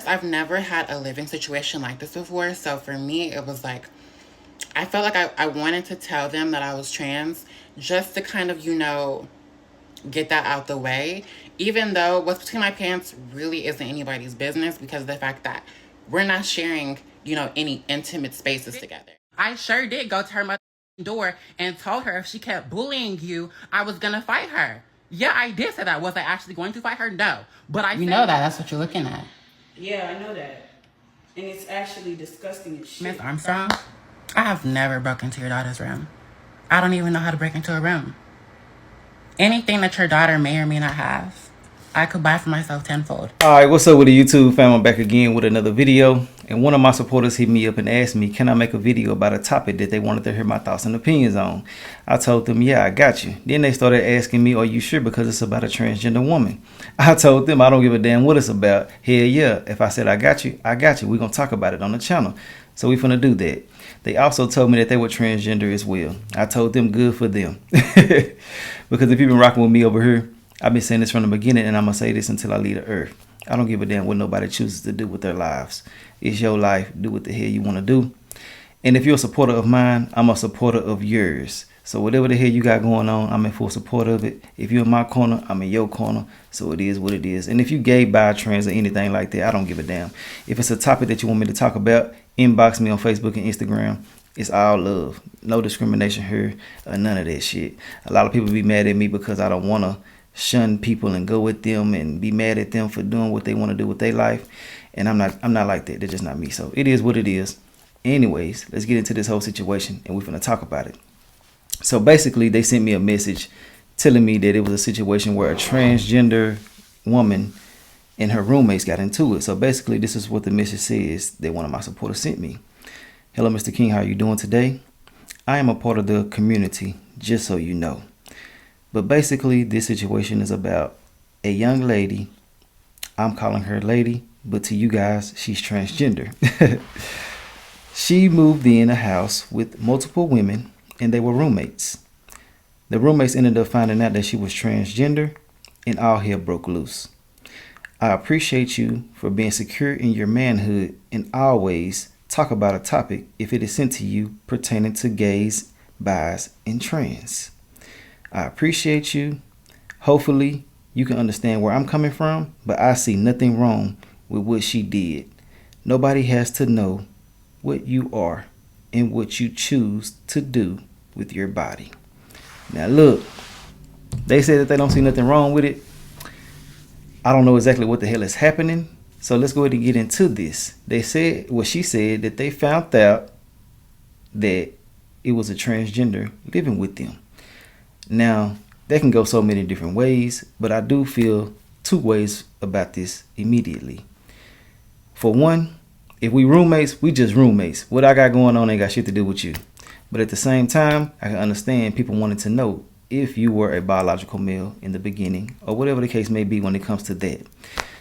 I've never had a living situation like this before. So for me, it was like, I felt like I wanted to tell them that I was trans just to kind of, get that out the way. Even though what's between my parents really isn't anybody's business because of the fact that we're not sharing, any intimate spaces together. I sure did go to her mother's door and told her if she kept bullying you, I was gonna fight her. Yeah, I did say that. Was I actually going to fight her? No. But I know that. That's what you're looking at. Yeah, I know that. And it's actually disgusting as shit. Miss Armstrong, I have never broken into your daughter's room. I don't even know how to break into a room. Anything that your daughter may or may not have, I could buy for myself tenfold. Alright, what's up with the YouTube fam? I'm back again with another video. And one of my supporters hit me up and asked me, can I make a video about a topic that they wanted to hear my thoughts and opinions on? I told them, yeah, I got you. Then they started asking me, are you sure? Because it's about a transgender woman. I told them I don't give a damn what it's about. Hell yeah, if I said I got you, I got you. We're going to talk about it on the channel. So we finna do that. They also told me that they were transgender as well. I told them good for them. Because if you've been rocking with me over here, I've been saying this from the beginning, and I'm going to say this until I leave the earth. I don't give a damn what nobody chooses to do with their lives. It's your life. Do what the hell you want to do. And if you're a supporter of mine, I'm a supporter of yours. So whatever the hell you got going on, I'm in full support of it. If you're in my corner, I'm in your corner. So it is what it is. And if you gay, bi, trans, or anything like that, I don't give a damn. If it's a topic that you want me to talk about, inbox me on Facebook and Instagram. It's all love. No discrimination here or none of that shit. A lot of people be mad at me because I don't want to shun people and go with them and be mad at them for doing what they want to do with their life. And I'm not like that. They're just not me. So it is what it is. Anyways, let's get into this whole situation and we're going to talk about it. So basically, they sent me a message telling me that it was a situation where a transgender woman and her roommates got into it. So basically, this is what the message says that one of my supporters sent me. Hello, Mr. King. How are you doing today? I am a part of the community, just so you know. But basically, this situation is about a young lady. I'm calling her lady, but to you guys, she's transgender. She moved in a house with multiple women, and they were roommates. The roommates ended up finding out that she was transgender, and all hell broke loose. I appreciate you for being secure in your manhood and always talk about a topic if it is sent to you pertaining to gays, bis, and trans. I appreciate you. Hopefully, you can understand where I'm coming from, but I see nothing wrong with what she did. Nobody has to know what you are and what you choose to do with your body. Now look, they say that they don't see nothing wrong with it. I don't know exactly what the hell is happening. So let's go ahead and get into this. They said, she said that they found out that it was a transgender living with them. Now, that can go so many different ways, but I do feel two ways about this immediately. For one, if we roommates, we just roommates. What I got going on ain't got shit to do with you. But at the same time, I can understand people wanting to know if you were a biological male in the beginning or whatever the case may be when it comes to that.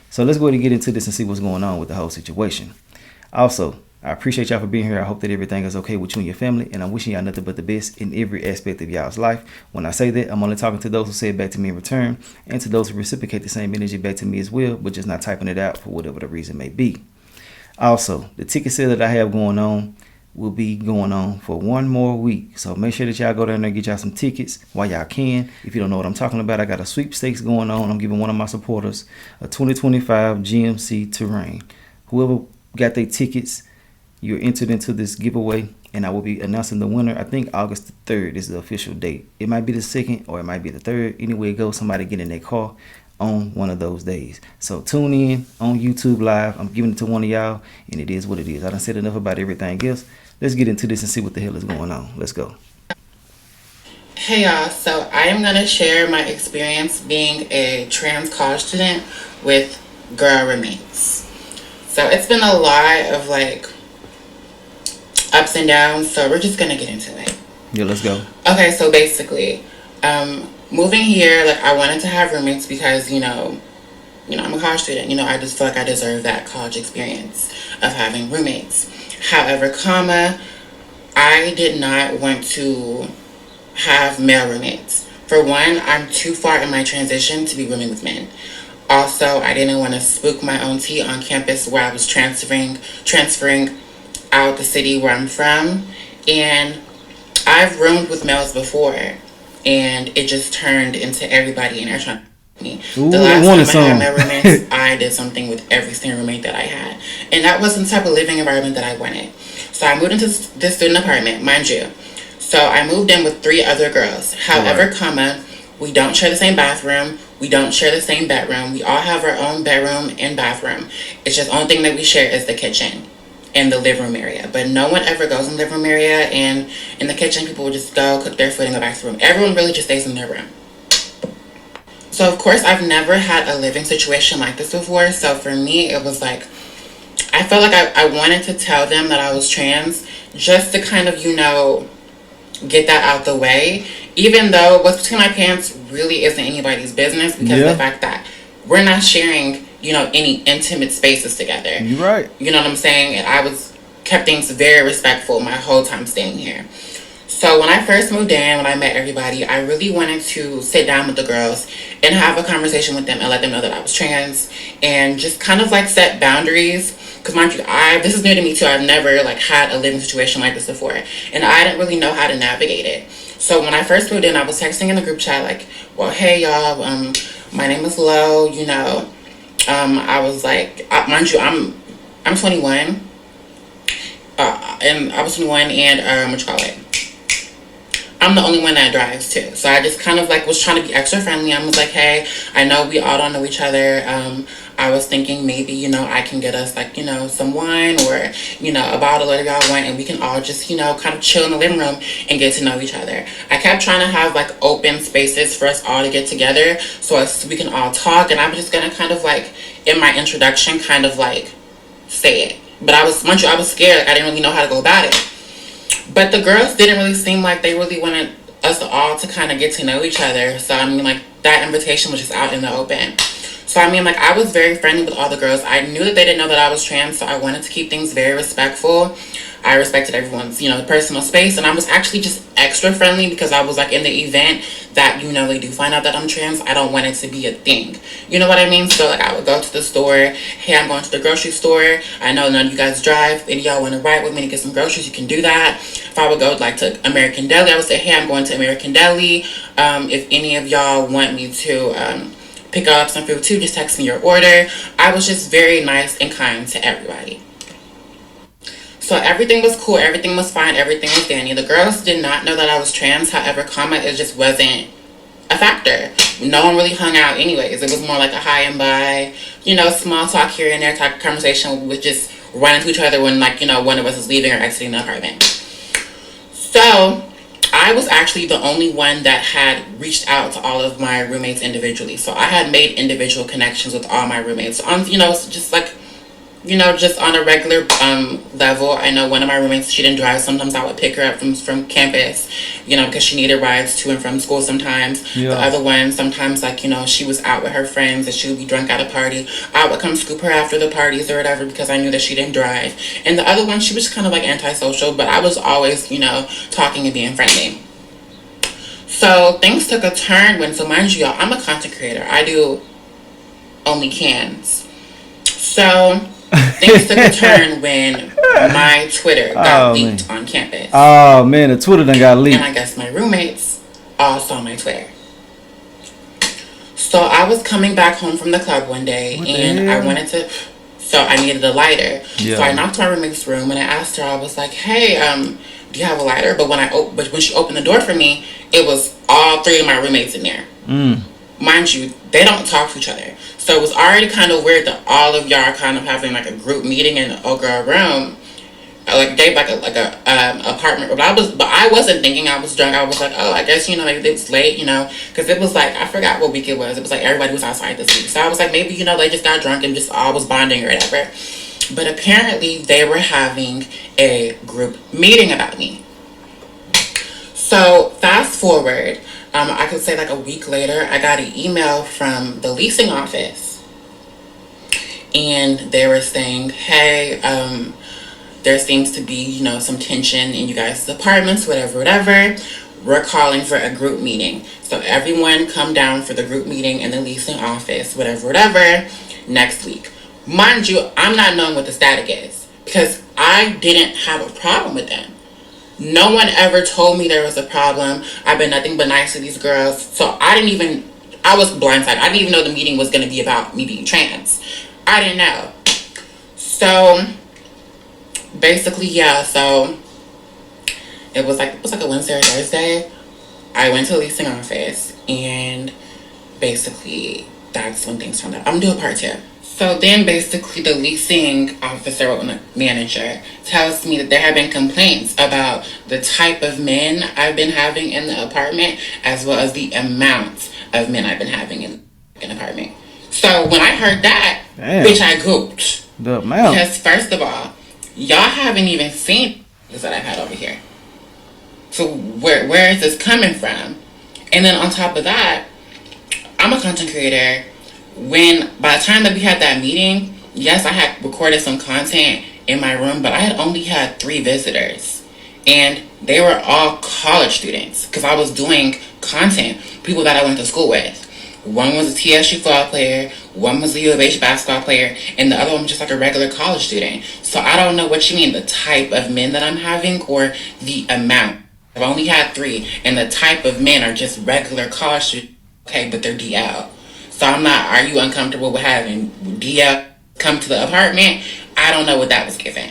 So let's go ahead and get into this and see what's going on with the whole situation. Also, I appreciate y'all for being here. I hope that everything is okay with you and your family, and I'm wishing y'all nothing but the best in every aspect of y'all's life. When I say that, I'm only talking to those who say it back to me in return, and to those who reciprocate the same energy back to me as well, but just not typing it out for whatever the reason may be. Also, the ticket sale that I have going on will be going on for one more week. So make sure that y'all go down there and get y'all some tickets while y'all can. If you don't know what I'm talking about, I got a sweepstakes going on. I'm giving one of my supporters a 2025 GMC Terrain. Whoever got their tickets, you're entered into this giveaway, and I will be announcing the winner. I think August the 3rd is the official date. It might be the 2nd or it might be the 3rd. Anyway it goes, somebody get in their car on one of those days. So tune in on YouTube Live. I'm giving it to one of y'all, and it is what it is. I done said enough about everything else. Let's get into this and see what the hell is going on. Let's go. Hey y'all, so I am going to share my experience being a trans college student with girl roommates. So it's been a lot of ups and downs, so we're just going to get into it. Yeah, let's go. Okay, so basically, moving here, I wanted to have roommates because, I'm a college student. I just feel like I deserve that college experience of having roommates. However, I did not want to have male roommates. For one, I'm too far in my transition to be rooming with men. Also, I didn't want to spook my own tea on campus where I was transferring out the city where I'm from. And I've roomed with males before, and it just turned into everybody in there trying to me. Ooh, The they last wanted time I had some. my roommates, I did something with every single roommate that I had. And that wasn't the type of living environment that I wanted. So I moved into this student apartment, mind you. So I moved in with 3 other girls. However, Right. comma, we don't share the same bathroom. We don't share the same bedroom. We all have our own bedroom and bathroom. It's just the only thing that we share is the kitchen and the living room area. But no one ever goes in the living room area, and in the kitchen, people will just go cook their food and go back to the room. Everyone really just stays in their room. So of course, I've never had a living situation like this before. So for me, it was like, I felt like I wanted to tell them that I was trans just to kind of, get that out the way. Even though what's between my parents really isn't anybody's business, because of the fact that we're not sharing, any intimate spaces together. You're right. You know what I'm saying? And I kept things very respectful my whole time staying here. So when I first moved in, when I met everybody, I really wanted to sit down with the girls and have a conversation with them and let them know that I was trans, and just kind of like set boundaries. Because mind you, this is new to me too. I've never like had a living situation like this before, and I didn't really know how to navigate it. So when I first moved in, I was texting in the group chat like, "Well, hey y'all, my name is Lo. I was like, mind you, I'm 21, and I was 21, and what you call it? I'm the only one that drives too. So I just kind of like was trying to be extra friendly. I was like, hey, I know we all don't know each other. I was thinking maybe, I can get us like, some wine or, a bottle of y'all wine, and we can all just, kind of chill in the living room and get to know each other. I kept trying to have like open spaces for us all to get together so we can all talk. And I'm just going to kind of like, in my introduction, kind of like say it. But I was scared. Like I didn't really know how to go about it. But the girls didn't really seem like they really wanted us all to kind of get to know each other. So, like, that invitation was just out in the open. So, like, I was very friendly with all the girls. I knew that they didn't know that I was trans, so I wanted to keep things very respectful. I respected everyone's, personal space. And I was actually just extra friendly because I was, like, in the event that, they do find out that I'm trans, I don't want it to be a thing. You know what I mean? So, like, I would go to the store. Hey, I'm going to the grocery store. I know none of you guys drive. If any of y'all want to ride with me to get some groceries, you can do that. If I would go, like, to American Deli, I would say, hey, I'm going to American Deli. If any of y'all want me to pick up some food, too, just text me your order. I was just very nice and kind to everybody. So everything was cool, everything was fine, everything was dandy. The girls did not know that I was trans. However, it just wasn't a factor. No one really hung out anyways. It was more like a hi and bye, small talk here and there type of conversation with just running to each other when, like, one of us is leaving or exiting the apartment. So I was actually the only one that had reached out to all of my roommates individually. So I had made individual connections with all my roommates on, just like, just on a regular level. I know one of my roommates, she didn't drive. Sometimes I would pick her up from campus, because she needed rides to and from school sometimes. Yeah. The other one, sometimes, like, she was out with her friends and she would be drunk at a party. I would come scoop her after the parties or whatever because I knew that she didn't drive. And the other one, she was kind of like antisocial, but I was always, talking and being friendly. So things took a turn when, so mind you, y'all, I'm a content creator. I do only cans. So things took a turn when my Twitter got leaked on campus. Oh, man, the Twitter done got leaked. And I guess my roommates all saw my Twitter. So I was coming back home from the club one day, and I needed a lighter. Yeah. So I knocked on my roommate's room, and I asked her, I was like, hey, do you have a lighter? But when she opened the door for me, it was all 3 of my roommates in there. Mind you, they don't talk to each other. So it was already kind of weird that all of y'all are kind of having like a group meeting in an old girl room, like gave like a apartment. But I wasn't thinking I was drunk. I was like, oh, I guess like it's late, because it was like, I forgot what week it was. It was like everybody was outside this week. So I was like, maybe they just got drunk and just all was bonding or whatever. But apparently they were having a group meeting about me. So fast forward. I could say like a week later, I got an email from the leasing office, and they were saying, hey, there seems to be, some tension in you guys' apartments, whatever. we're calling for a group meeting. So everyone come down for the group meeting in the leasing office, whatever, next week. Mind you, I'm not knowing what the static is because I didn't have a problem with them. No one ever told me there was a problem. I've been nothing but nice to these girls. So I was blindsided. I didn't even know the meeting was going to be about me being trans. I didn't know. So basically, yeah, so it was like a Wednesday or Thursday. I went to the leasing office, and basically that's when things turned up. I'm gonna do a part 2. So then basically the leasing officer or the manager tells me that there have been complaints about the type of men I've been having in the apartment as well as the amount of men I've been having in an apartment. So when I heard that, damn, bitch, I gooped. The amount. Because first of all, y'all haven't even seen this that I've had over here. So where is this coming from? And then on top of that, I'm a content creator. By the time that we had that meeting, yes, I had recorded some content in my room, but I had only had 3 visitors. And they were all college students because I was doing content, people that I went to school with. One was a TSU football player, one was a U of H basketball player, and the other one was just like a regular college student. So I don't know what you mean, the type of men that I'm having or the amount. I've only had 3, and the type of men are just regular college students, okay, but they're DL. So I'm not, are you uncomfortable with having DL come to the apartment? I don't know what that was given.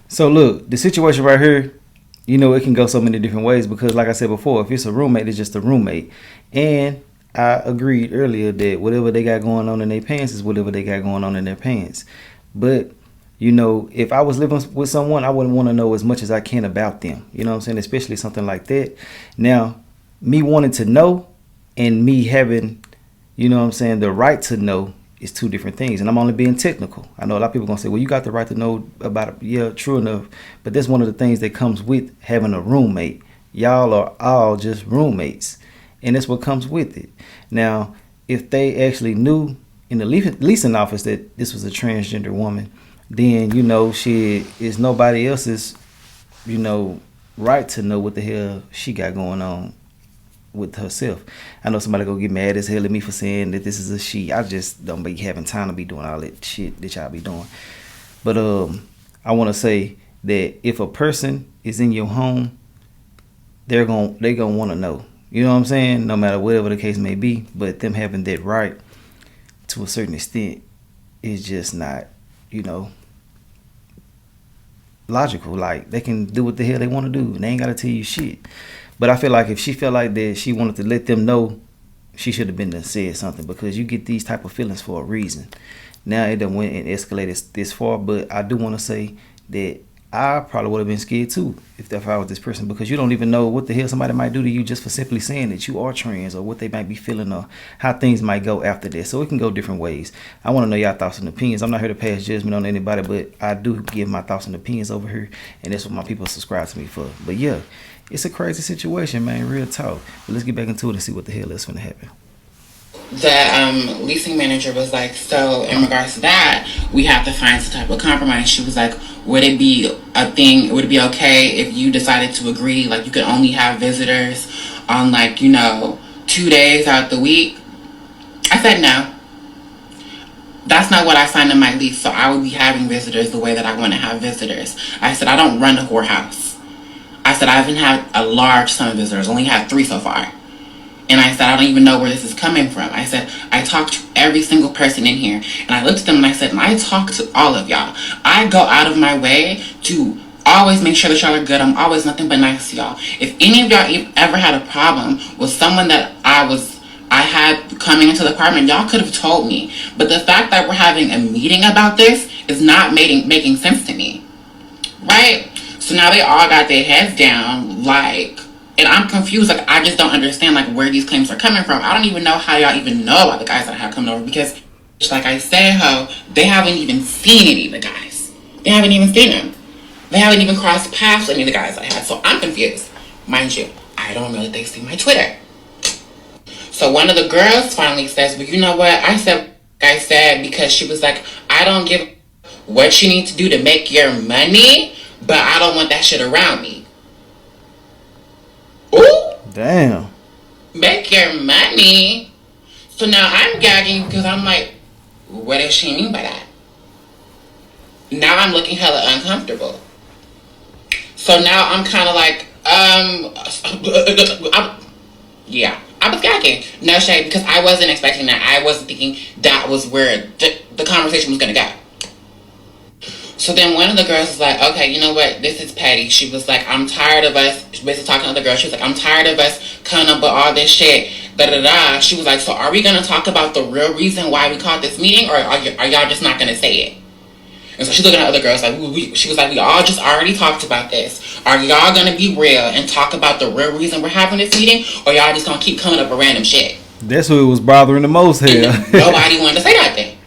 So look, the situation right here, you know, it can go so many different ways because like I said before, if it's a roommate, it's just a roommate. And I agreed earlier that whatever they got going on in their pants is whatever they got going on in their pants. But, you know, if I was living with someone, I wouldn't want to know as much as I can about them. You know what I'm saying? Especially something like that. Now, me wanting to know and me having, you know what I'm saying, the right to know is 2 different things. And I'm only being technical. I know a lot of people going to say, well, you got the right to know about it. Yeah, true enough. But that's one of the things that comes with having a roommate. Y'all are all just roommates. And that's what comes with it. Now, if they actually knew in the leasing office that this was a transgender woman, then, you know, shit, it's nobody else's, you know, right to know what the hell she got going on with herself. I know somebody gonna get mad as hell at me for saying that this is a she. I just don't be having time to be doing all that shit that y'all be doing. But I want to say that if a person is in your home, they gonna want to know. You know what I'm saying? No matter whatever the case may be. But them having that right to a certain extent is just not, you know, logical. Like, they can do what the hell they want to do and they ain't gotta tell you shit. But I feel like if she felt like that she wanted to let them know, she should have been to said something, because you get these type of feelings for a reason. Now it done went and escalated this far, but I do want to say that I probably would have been scared too if I was this person, because you don't even know what the hell somebody might do to you just for simply saying that you are trans, or what they might be feeling, or how things might go after that. So it can go different ways. I want to know y'all thoughts and opinions. I'm not here to pass judgment on anybody, but I do give my thoughts and opinions over here, and that's what my people subscribe to me for. But yeah, it's a crazy situation, man, real talk. But let's get back into it and see what the hell is going to happen. The leasing manager was like, so in regards to that, we have to find some type of compromise. She was like, would it be a thing, would it be okay if you decided to agree, like you could only have visitors on, like, you know, 2 days out the week? I said no. That's not what I signed in my lease, so I would be having visitors the way that I want to have visitors. I said, I don't run a whorehouse. I said, I haven't had a large sum of visitors, only had 3 so far. And I said, I don't even know where this is coming from. I said, I talked to every single person in here. And I looked at them and I said, and I talk to all of y'all. I go out of my way to always make sure that y'all are good. I'm always nothing but nice to y'all. If any of y'all ever had a problem with someone that I had coming into the apartment, y'all could have told me. But the fact that we're having a meeting about this is not making sense to me. Right? So now they all got their heads down, like, and I'm confused. Like, I just don't understand, like, where these claims are coming from. I don't even know how y'all even know about the guys that I have coming over, because, like I said, they haven't even seen any of the guys. They haven't even seen them. They haven't even crossed paths with any of the guys I had. So I'm confused. Mind you, I don't know that they see my Twitter. So one of the girls finally says, well, you know what? I said, because she was like, I don't give what you need to do to make your money, but I don't want that shit around me. Ooh, Damn. make your money. So now I'm gagging because I'm like, what does she mean by that? Now I'm looking hella uncomfortable. So now I'm kind of like, yeah, I was gagging. No shade, because I wasn't expecting that. I wasn't thinking that was where the conversation was going to go. So then one of the girls was like, okay, you know what? This is petty. She was like, I'm tired of us, basically talking to the girl. She was like, I'm tired of us coming up with all this shit. Da-da-da. She was like, so are we going to talk about the real reason why we called this meeting, or are y'all just not going to say it? And so she's looking at other girls like, she was like, we all just already talked about this. Are y'all going to be real and talk about the real reason we're having this meeting, or y'all just going to keep coming up with random shit? That's who it was bothering the most here. Nobody wanted to say nothing.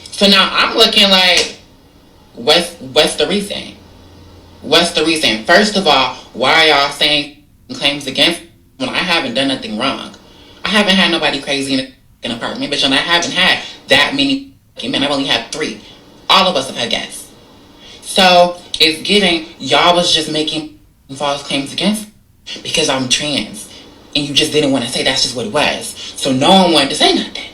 So now I'm looking like, what's the reason? What's the reason? First of all, why are y'all saying claims against when I haven't done nothing wrong? I haven't had nobody crazy in an apartment, bitch, and I haven't had that many men. I've only had 3. All of us have had guests. So it's giving y'all was just making false claims against me because I'm trans, and you just didn't want to say that's just what it was. So no one wanted to say nothing.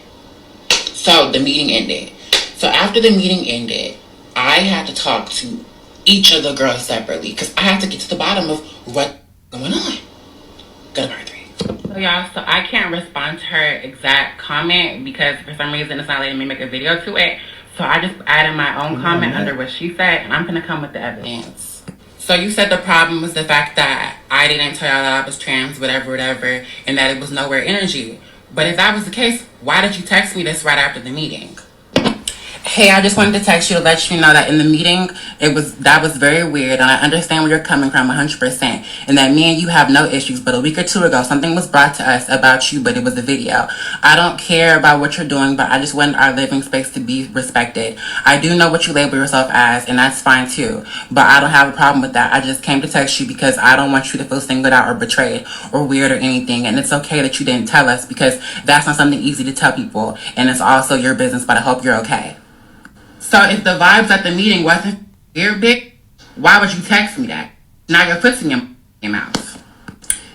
So the meeting ended. So after the meeting ended, I had to talk to each of the girls separately because I had to get to the bottom of what's going on. Go to part 3. So y'all, so I can't respond to her exact comment because for some reason it's not letting me make a video to it. So I just added my own comment under what she said, and I'm gonna come with the evidence. So you said the problem was the fact that I didn't tell y'all that I was trans, whatever, and that it was nowhere energy. But if that was the case, why did you text me this right after the meeting? Hey, I just wanted to text you to let you know that in the meeting, that was very weird, and I understand where you're coming from 100%, and that me and you have no issues, but a week or 2 ago, something was brought to us about you, but it was a video. I don't care about what you're doing, but I just want our living space to be respected. I do know what you label yourself as, and that's fine too, but I don't have a problem with that. I just came to text you because I don't want you to feel singled out or betrayed or weird or anything, and it's okay that you didn't tell us because that's not something easy to tell people, and it's also your business, but I hope you're okay. So if the vibes at the meeting wasn't weird, big, why would you text me that? Now your foot's in your mouth.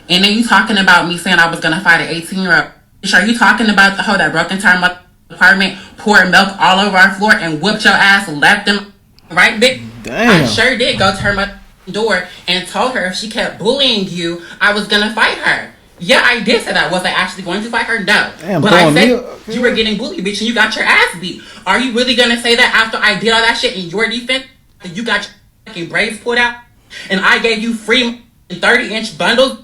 And then you talking about me saying I was going to fight an 18-year-old. Are you talking about the hoe that broke into our apartment, poured milk all over our floor, and whooped your ass, left them, right, big? Damn. I sure did go to her door and told her if she kept bullying you, I was going to fight her. Yeah, I did say that. Was I actually going to fight her? No. Damn, but I said you were getting bullied, bitch, and you got your ass beat. Are you really going to say that after I did all that shit in your defense? That you got your fucking braids pulled out? And I gave you free 30-inch bundles?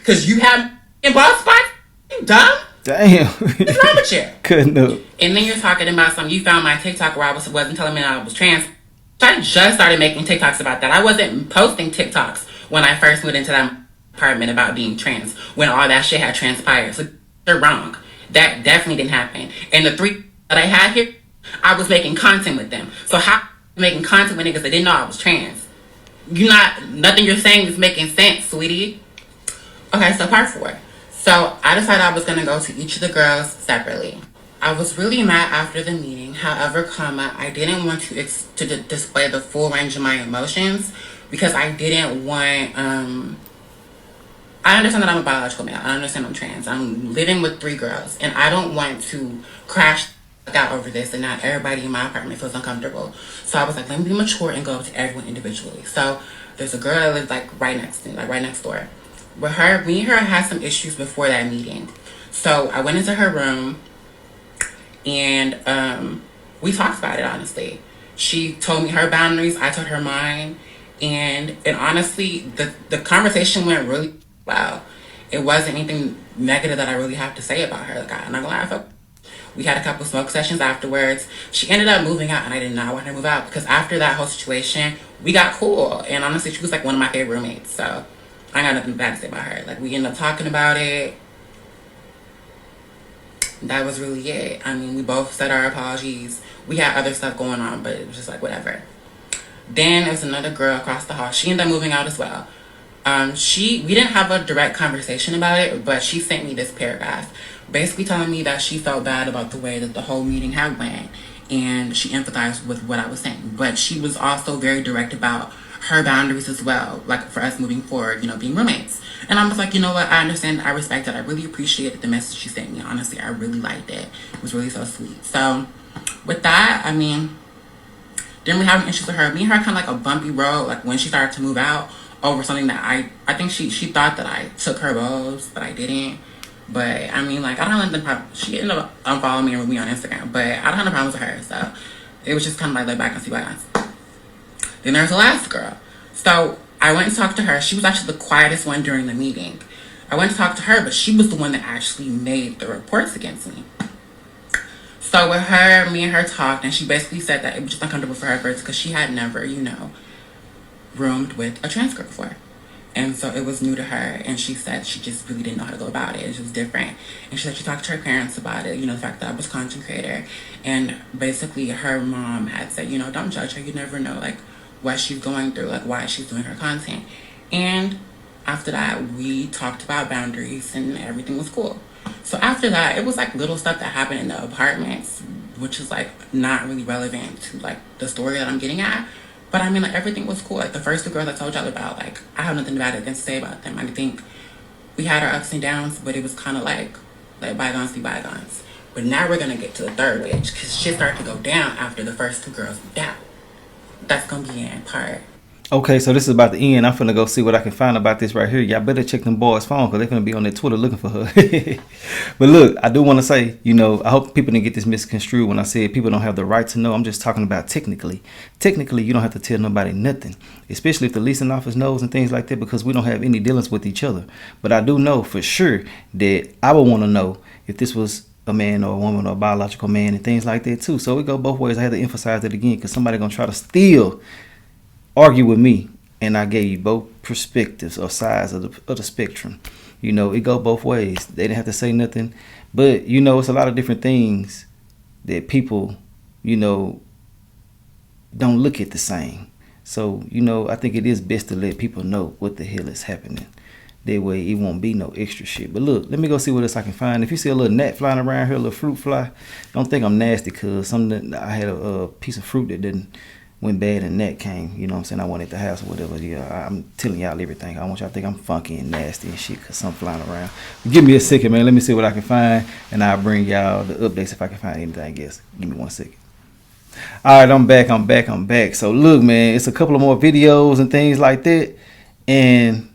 Because you have in bald spots? You dumb? Damn. What's wrong with you? Couldn't up. And then you're talking about something. You found my TikTok where I wasn't telling me I was trans. I just started making TikToks about that. I wasn't posting TikToks when I first moved into that apartment about being trans when all that shit had transpired. So you're wrong. That definitely didn't happen. And the 3 that I had here, I was making content with them. So how making content with niggas that didn't know I was trans? Nothing you're saying is making sense, sweetie. Okay, so part 4. So I decided I was gonna go to each of the girls separately. I was really mad after the meeting. However, I didn't want to display the full range of my emotions because I didn't want I understand that I'm a biological male. I understand I'm trans. I'm living with 3 girls, and I don't want to crash out over this, and not everybody in my apartment feels uncomfortable. So I was like, let me be mature and go up to everyone individually. So there's a girl that lives right next to me, right next door. With her, me and her had some issues before that meeting. So I went into her room, and we talked about it, honestly. She told me her boundaries, I told her mine, and honestly, the conversation went really well. It wasn't anything negative that I really have to say about her. Like, I'm not gonna lie, we had a couple smoke sessions afterwards. She ended up moving out, and I did not want her to move out because after that whole situation, we got cool. And honestly, she was like one of my favorite roommates. So I got nothing bad to say about her. Like, we ended up talking about it. That was really it. I mean, we both said our apologies. We had other stuff going on, but it was just like whatever. Then there was another girl across the hall. She ended up moving out as well. We didn't have a direct conversation about it, but she sent me this paragraph basically telling me that she felt bad about the way that the whole meeting had went, and she empathized with what I was saying, but she was also very direct about her boundaries as well, like for us moving forward, being roommates. And I was like, you know what, I understand, I respect it, I really appreciated the message she sent me. Honestly, I really liked it. It was really so sweet. So with that, I mean, didn't really have any issues with her. Me and her kind of like a bumpy road, like when she started to move out over something that I think she thought that I took her balls, but I didn't. But I mean, like, I don't have nothing problem. She ended up unfollowing me and with me on Instagram, but I don't have no problems with her. So it was just kind of like, let back and see what happens. Then there's the last girl. So I went and talked to her. She was actually the quietest one during the meeting. I went to talk to her, but she was the one that actually made the reports against me. So with her, me and her talked, and she basically said that it was just uncomfortable for her first because she had never, roomed with a trans girl before. And so it was new to her, and she said she just really didn't know how to go about it. It was just different. And she said she talked to her parents about it, the fact that I was a content creator. And basically her mom had said, don't judge her. You never know, like, what she's going through, like, why she's doing her content. And after that, we talked about boundaries, and everything was cool. So after that, it was like little stuff that happened in the apartments, which is like not really relevant to like the story that I'm getting at. But I mean, like, everything was cool. Like the first two girls I told y'all about, like, I have nothing bad to say about them. I think we had our ups and downs, but it was kind of like bygones be bygones. But now we're gonna get to the third witch, because shit started to go down after the first two girls moved out. That's gonna be in part. Okay, so this is about the end. I'm finna go see what I can find about this right here. Y'all better check them boys' phone because they're finna be on their Twitter looking for her. But look, I do want to say, I hope people didn't get this misconstrued when I said people don't have the right to know. I'm just talking about technically. Technically, you don't have to tell nobody nothing, especially if the leasing office knows and things like that, because we don't have any dealings with each other. But I do know for sure that I would want to know if this was a man or a woman or a biological man and things like that too. So it go both ways. I had to emphasize it again because somebody gonna try to steal argue with me, and I gave you both perspectives or sides of the spectrum. It go both ways. They didn't have to say nothing, but it's a lot of different things that people don't look at the same. So I think it is best to let people know what the hell is happening. That way it won't be no extra shit. But look, let me go see what else I can find. If you see a little gnat flying around here, a little fruit fly, don't think I'm nasty, cause I had a piece of fruit that didn't went bad and that came, you know what I'm saying, I went at the house or whatever. Yeah, I'm telling y'all everything. I want y'all to think I'm funky and nasty and shit because I'm flying around. But give me a second, man. Let me see what I can find, and I'll bring y'all the updates if I can find anything else. Give me 1 second. All right, I'm back. So look, man, it's a couple of more videos and things like that. And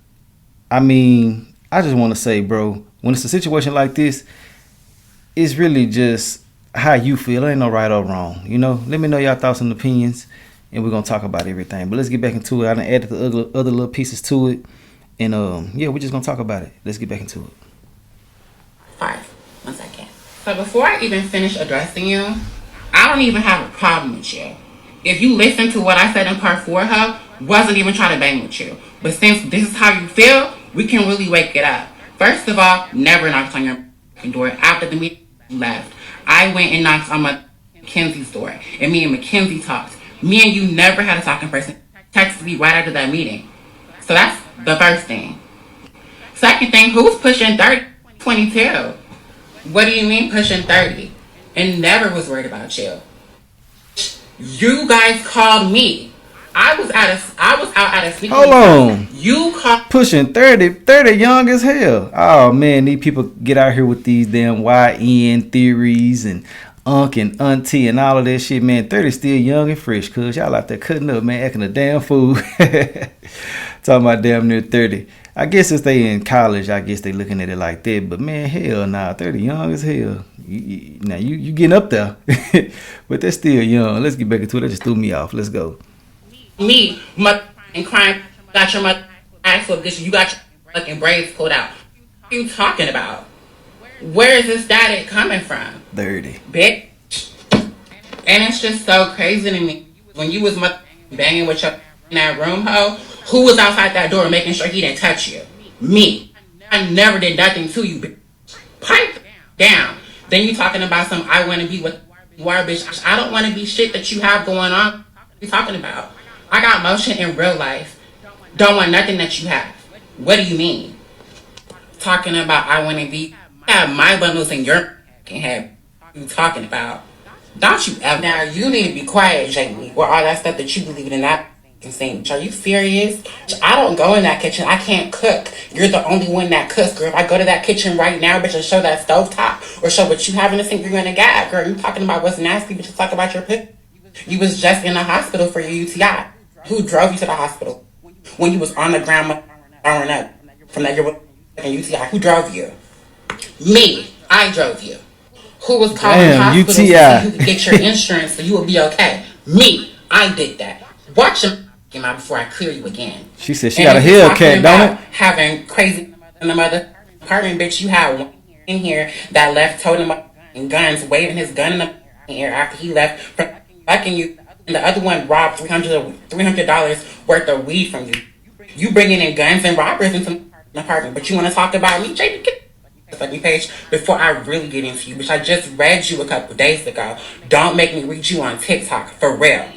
I mean, I just want to say, bro, when it's a situation like this, it's really just how you feel. It ain't no right or wrong. Let me know y'all thoughts and opinions, and we're gonna talk about everything. But let's get back into it. I done added the other little pieces to it, and yeah, we're just gonna talk about it. Let's get back into it. 1 second. So before I even finish addressing you, I don't even have a problem with you. If you listen to what I said in part 4, wasn't even trying to bang with you. But since this is how you feel, we can really wake it up. First of all, never knocked on your door after the meeting left. I went and knocked on Mackenzie's door, and me and Mackenzie talked. Me and you never had a talking person. Texted me right after that meeting. So that's the first thing. Second thing, who's pushing 30, 22? What do you mean pushing 30? And never was worried about you. You guys called me. I was out at a speaking. Hold on. You called pushing 30 young as hell. Oh man, these people get out here with these damn YN theories and unc and auntie and all of that shit, man. 30 still young and fresh, cuz y'all out there cutting up, man, acting a damn fool. Talking about damn near 30. I guess if they in college, I guess they looking at it like that. But man, hell nah, 30 young as hell. Now you getting up there, but they're still young. Let's get back into it. That just threw me off. Let's go. Me, mother, and crying, got your mother ass for this. You got your fucking braids pulled out. What are you talking about? Where is this static coming from? 30. Bitch. And it's just so crazy to me. When you was banging with your in that room, hoe, who was outside that door making sure he didn't touch you? Me. I never did nothing to you, bitch. Pipe down. Then you talking about some I want to be with you are, bitch. I don't want to be shit that you have going on. What are you talking about? I got motion in real life. Don't want nothing that you have. What do you mean? Talking about I want to be. I have my bundles in your head. What are you talking about? Don't you ever. Now, you need to be quiet, Jamie, or all that stuff that you believe in that. sink. Are you serious? I don't go in that kitchen. I can't cook. You're the only one that cooks, girl. If I go to that kitchen right now, bitch, and show that stovetop or show what you have in the sink, you're gonna gag, girl. You talking about what's nasty, bitch? Talk about your piss. You was just in the hospital for your UTI. Who drove you to the hospital when you was on the ground throwing up from that your UTI? Who drove you? Me. I drove you. Who was calling hospitals UTI. so you could get your insurance so you would be okay? Me. I did that. Watch them out before I clear you again. She said she got a Hellcat, don't it? Having crazy in the mother apartment, bitch. You had one in here that left toting guns, waving his gun in the air after he left from fucking you. And the other one robbed $300 worth of weed from you. You bringing in guns and robbers into the apartment, but you want to talk about me, JB? Get the page before I really get into you, bitch. I just read you a couple days ago. Don't make me read you on TikTok, for real.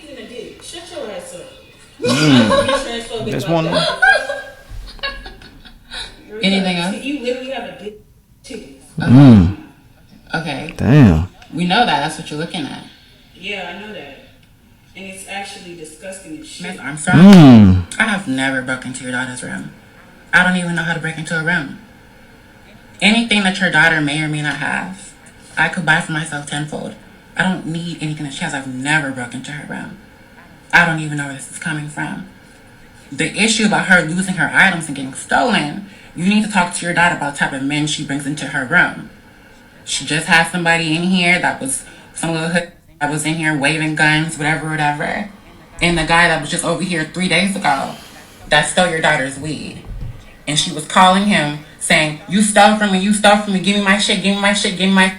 Shut your ass up. Just one. Anything else? You literally have a dick titties. Okay. Damn. We know that. That's what you're looking at. Yeah, I know that. And it's actually disgusting as shit. Miss Armstrong, I have never broken into your daughter's room. I don't even know how to break into a room. Anything that your daughter may or may not have, I could buy for myself tenfold. I don't need anything that she has. I've never broken into her room. I don't even know where this is coming from. The issue about her losing her items and getting stolen, you need to talk to your daughter about the type of men she brings into her room. She just had somebody in here that was some little hood that was in here waving guns, whatever. And the guy that was just over here 3 days ago that stole your daughter's weed. And she was calling him saying, you stole from me, give me my shit, give me my...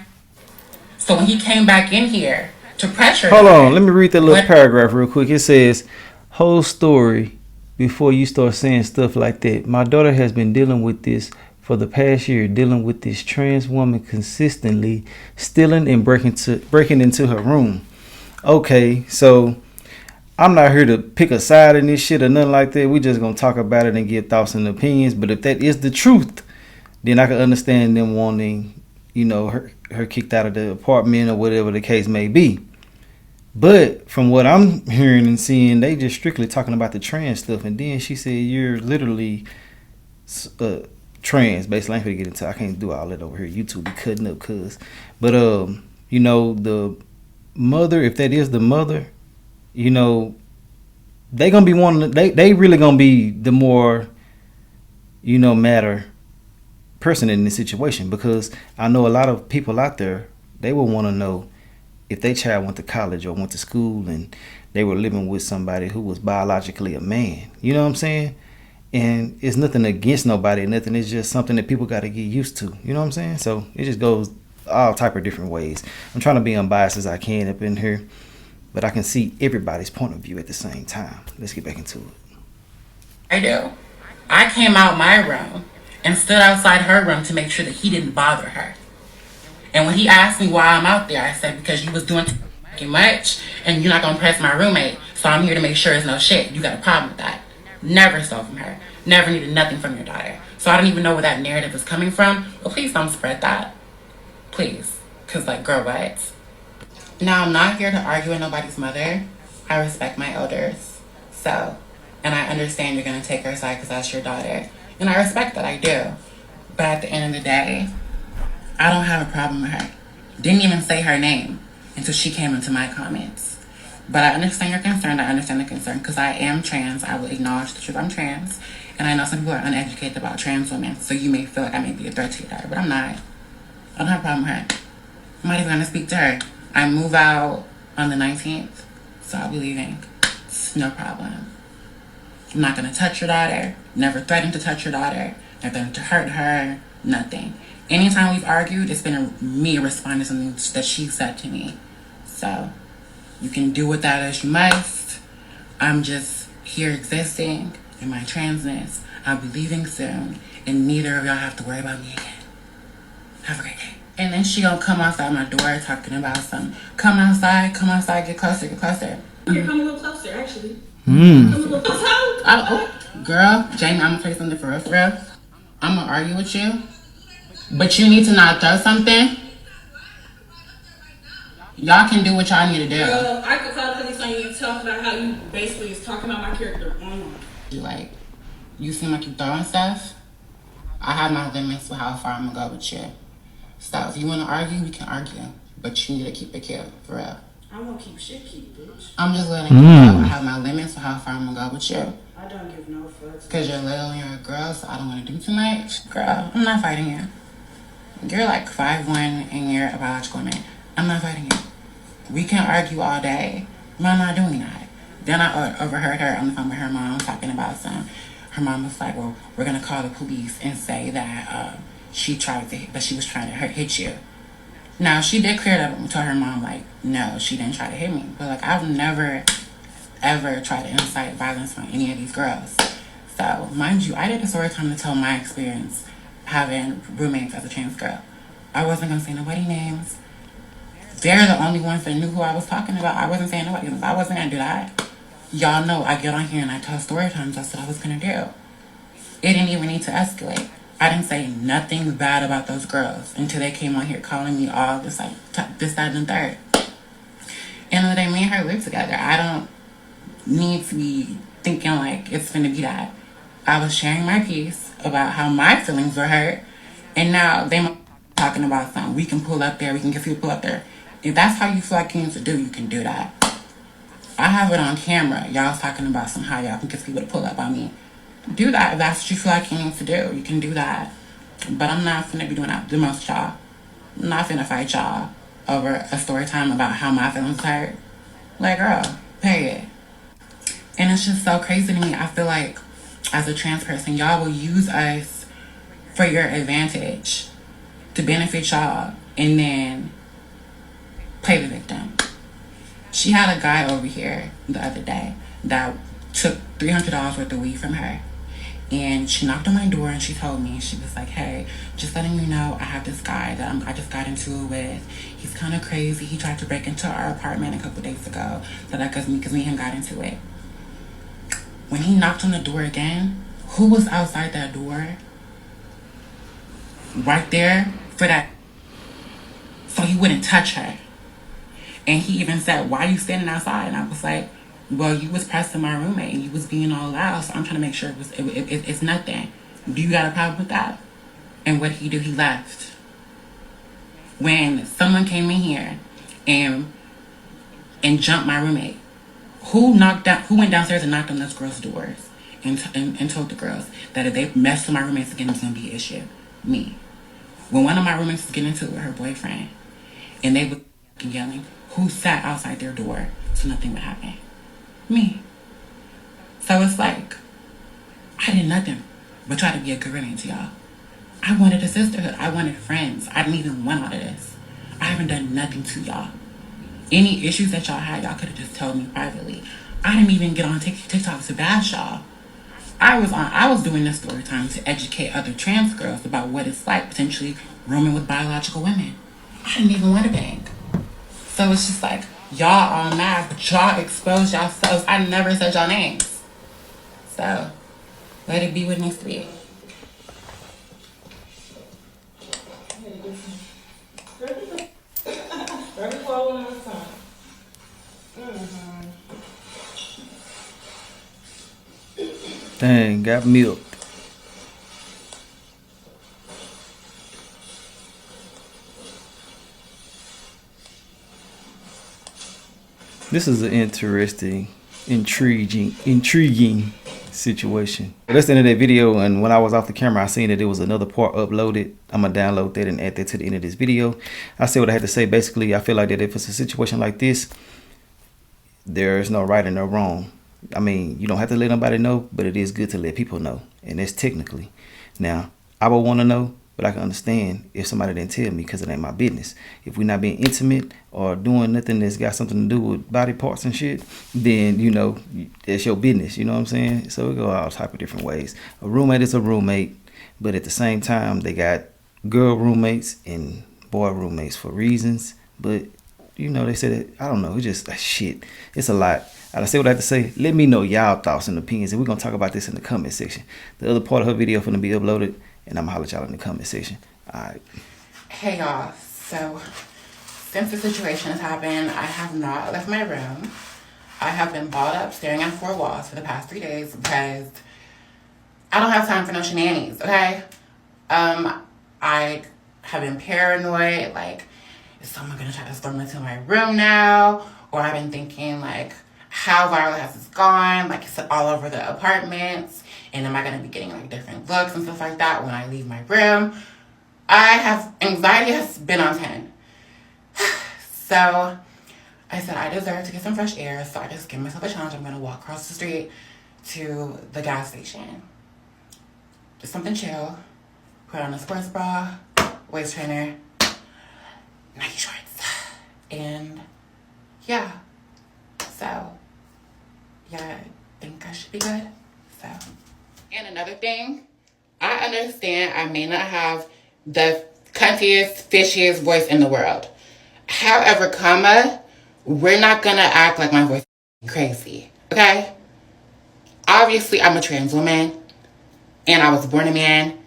So when he came back in here to pressure... Hold on, let me read that little paragraph real quick. It says, whole story before you start saying stuff like that. My daughter has been dealing with this for the past year, dealing with this trans woman consistently stealing and breaking into her room. Okay, so I'm not here to pick a side in this shit or nothing like that. We just gonna talk about it and give thoughts and opinions. But if that is the truth, then I can understand them wanting, you know, her kicked out of the apartment or whatever the case may be. But from what I'm hearing and seeing, they just strictly talking about the trans stuff. And then she said, you're literally trans. Basically, I ain't gonna get into. I can't do all that over here. YouTube be cutting up, cuz. But you know, the mother, if that is the mother, you know, they gonna be one. They really gonna be the more, you know, matter person in this situation, because I know a lot of people out there, they will want to know if their child went to college or went to school and they were living with somebody who was biologically a man. You know what I'm saying? And it's nothing against nobody, nothing. It's just something that people got to get used to. You know what I'm saying? So it just goes all type of different ways. I'm trying to be unbiased as I can up in here, but I can see everybody's point of view at the same time. Let's get back into it. I do. I came out my room and stood outside her room to make sure that he didn't bother her. And when he asked me why I'm out there, I said, because you was doing too much and you're not going to press my roommate. So I'm here to make sure it's no shit. You got a problem with that. Never stole from her. Never needed nothing from your daughter. So I don't even know where that narrative is coming from. But please don't spread that. Please. Because, like, girl, what? Now, I'm not here to argue with nobody's mother. I respect my elders. So, and I understand you're going to take her side because that's your daughter. And I respect that, I do. But at the end of the day, I don't have a problem with her. Didn't even say her name until she came into my comments. But I understand your concern. I understand the concern because I am trans. I will acknowledge the truth. I'm trans. And I know some people are uneducated about trans women. So you may feel like I may be a threat to your daughter. But I'm not. I don't have a problem with her. I'm not even going to speak to her. I move out on the 19th. So I'll be leaving. It's no problem. I'm not going to touch your daughter. Never threatened to touch your daughter. Never threatened to hurt her. Nothing. Anytime we've argued, it's been me responding to something that she said to me. So you can do with that as you must. I'm just here existing in my transness. I'll be leaving soon, and neither of y'all have to worry about me again. Have a great day. And then she gonna come outside my door talking about something. Come outside, get closer. Here, come a little closer, actually. Mm. Come a little closer. Girl, Jamie, I'm gonna tell you something for real. I'm gonna argue with you, but you need to not throw something. Y'all can do what y'all need to do. Girl, I could call the police on you and talk about how you basically is talking about my character online. Like, you seem like you throwing stuff. I have my limits with how far I'm gonna go with you. So if you wanna argue, we can argue. But you need to keep it cute, for real. I won't keep shit, bitch. I'm just letting you know I have my limits with how far I'm gonna go with you. I don't give no fucks. Because you're little and you're a girl, so I don't wanna do too much. Girl, I'm not fighting you. You're like 5'1" and you're a biological man. I'm not fighting you. We can argue all day, but I'm not doing that. Then I overheard her on the phone with her mom talking about some. Her mom was like, well, we're going to call the police and say that she was trying to hit you. Now, she did clear that up and told her mom, like, no, she didn't try to hit me. But, like, I've never, ever tried to incite violence on any of these girls. So, mind you, I did a story time to tell my experience having roommates as a trans girl. I wasn't going to say nobody names. They're the only ones that knew who I was talking about. I wasn't saying nobody. I wasn't going to do that. Y'all know I get on here and I tell story times. That's what I was going to do. It didn't even need to escalate. I didn't say nothing bad about those girls until they came on here calling me all this, like, this, that, and the third. And the day me and her live together, I don't need to be thinking like it's going to be that. I was sharing my piece about how my feelings were hurt, and now they talking about something. We can pull up there. We can get people pull up there. If that's how you feel like you need to do, you can do that. I have it on camera. Y'all talking about somehow y'all can get people to pull up on me. Do that if that's what you feel like you need to do. You can do that. But I'm not finna be doing that the most y'all. I'm not finna fight y'all over a story time about how my feelings hurt. Like, girl, pay it. And it's just so crazy to me. I feel like as a trans person, y'all will use us for your advantage to benefit y'all and then play the victim. She had a guy over here the other day that took $300 worth of weed from her. And she knocked on my door and she told me, she was like, hey, just letting you know, I have this guy that I just got into it with. He's kind of crazy. He tried to break into our apartment a couple days ago. So that because me and him got into it. When he knocked on the door again, who was outside that door? Right there for that. So he wouldn't touch her. And he even said, why are you standing outside? And I was like, well, you was pressing my roommate and you was being all loud, so I'm trying to make sure it's nothing. Do you got a problem with that? And what did he do? He left. When someone came in here and jumped my roommate, who went downstairs and knocked on those girls' doors and told the girls that if they messed with my roommates again, it's gonna be an issue? Me. When one of my roommates was getting into it with her boyfriend and they were yelling, who sat outside their door so nothing would happen? Me. So it's like, I did nothing but try to be a good roommate to y'all. I wanted a sisterhood. I wanted friends. I didn't even want all of this. I haven't done nothing to y'all. Any issues that y'all had, y'all could have just told me privately. I didn't even get on TikTok to bash y'all. I was doing this story time to educate other trans girls about what it's like potentially rooming with biological women. I didn't even want to bang. So it's just like, y'all all mad, but y'all exposed yourselves. I never said y'all names. So, let it be what it needs to be. Dang, got milk. This is an interesting, intriguing situation. That's the end of that video, and when I was off the camera, I seen that there was another part uploaded. I'm gonna download that and add that to the end of this video. I said what I had to say. Basically, I feel like that if it's a situation like this, there's no right and no wrong. I mean, you don't have to let nobody know, but it is good to let people know, and that's technically. Now, I would want to know, but I can understand if somebody didn't tell me because it ain't my business. If we're not being intimate or doing nothing that's got something to do with body parts and shit, then, you know, it's your business. You know what I'm saying? So it go all type of different ways. A roommate is a roommate, but at the same time, they got girl roommates and boy roommates for reasons. But, you know, they said it, I don't know. It's just shit. It's a lot. I say what I have to say. Let me know y'all thoughts and opinions, and we're going to talk about this in the comment section. The other part of her video going to be uploaded, and I'm going to holler at y'all in the comment section. All right. Hey, y'all. So, since the situation has happened, I have not left my room. I have been balled up staring at four walls for the past 3 days because I don't have time for no shenanigans, okay? I have been paranoid, like, is someone gonna try to storm into my room now? Or I've been thinking, like, how viral has this gone? Like, it's all over the apartments. And am I gonna be getting, like, different looks and stuff like that when I leave my room? Anxiety has been on 10. So I said I deserve to get some fresh air, so I just give myself a challenge. I'm gonna walk across the street to the gas station. Just something chill. Put on a sports bra, waist trainer, Nike shorts, and yeah. So yeah, I think I should be good. So, and another thing, I understand I may not have the cuntiest, fishiest voice in the world. However, we're not gonna act like my voice is crazy, okay? Obviously, I'm a trans woman, and I was born a man.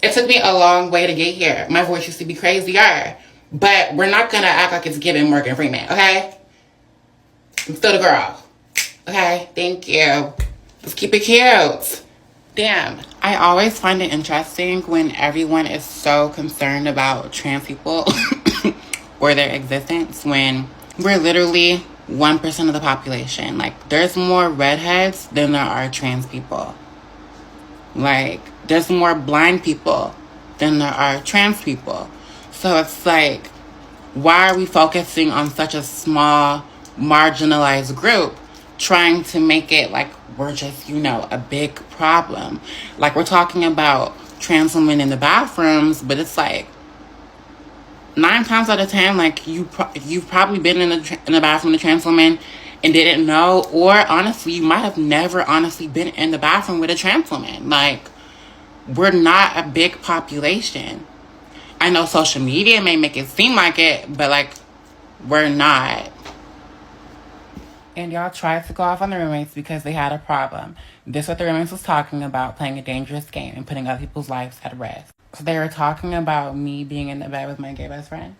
It took me a long way to get here. My voice used to be crazier, but we're not gonna act like it's giving Morgan Freeman, okay? I'm still the girl, okay? Thank you. Let's keep it cute. Damn. I always find it interesting when everyone is so concerned about trans people or their existence when we're literally 1% of the population. Like, there's more redheads than there are trans people. Like, there's more blind people than there are trans people. So it's like, why are we focusing on such a small, marginalized group, trying to make it like we're just, a big problem? Like, we're talking about trans women in the bathrooms, but it's like 9 times out of 10, like, you've probably been in the bathroom with a trans woman and didn't know, or honestly, you might have never honestly been in the bathroom with a trans woman. Like, we're not a big population. I know social media may make it seem like it, but like, we're not. And y'all tried to go off on the roommates because they had a problem. This is what the roommates was talking about, playing a dangerous game and putting other people's lives at risk. So they were talking about me being in the bed with my gay best friend.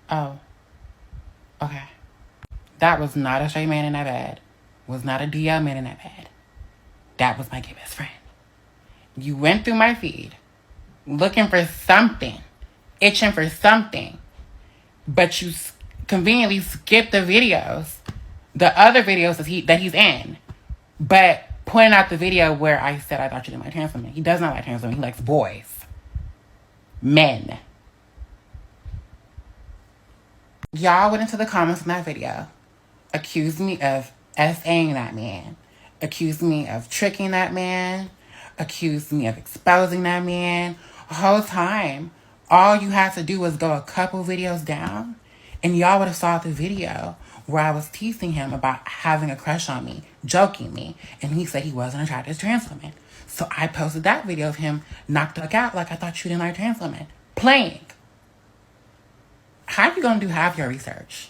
Oh, okay. That was not a straight man in that bed. Was not a DL man in that bed. That was my gay best friend. You went through my feed looking for something, itching for something, but you conveniently skipped the videos, the other videos that he's in, but pointing out the video where I said I thought you didn't like trans women. He does not like trans women. He likes boys, men. Y'all went into the comments on that video, accused me of SAing that man, accused me of tricking that man, accused me of exposing that man. The whole time, all you had to do was go a couple videos down, and y'all would have saw the video where I was teasing him about having a crush on me, joking me, and he said he wasn't attracted to trans women. So I posted that video of him knocked the fuck out like I thought you didn't like trans women. Playing. How you gonna do half your research?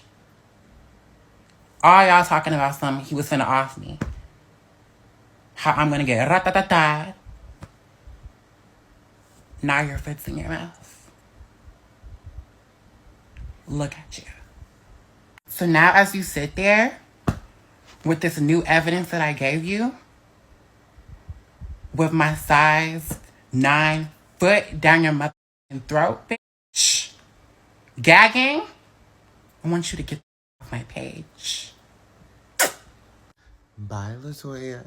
All y'all talking about he was finna off me. How I'm gonna get ratatata. Now your foot's in your mouth. Look at you. So now as you sit there with this new evidence that I gave you, with my size 9 foot down your motherfucking throat, bitch, gagging, I want you to get off my page. Bye, Latoya.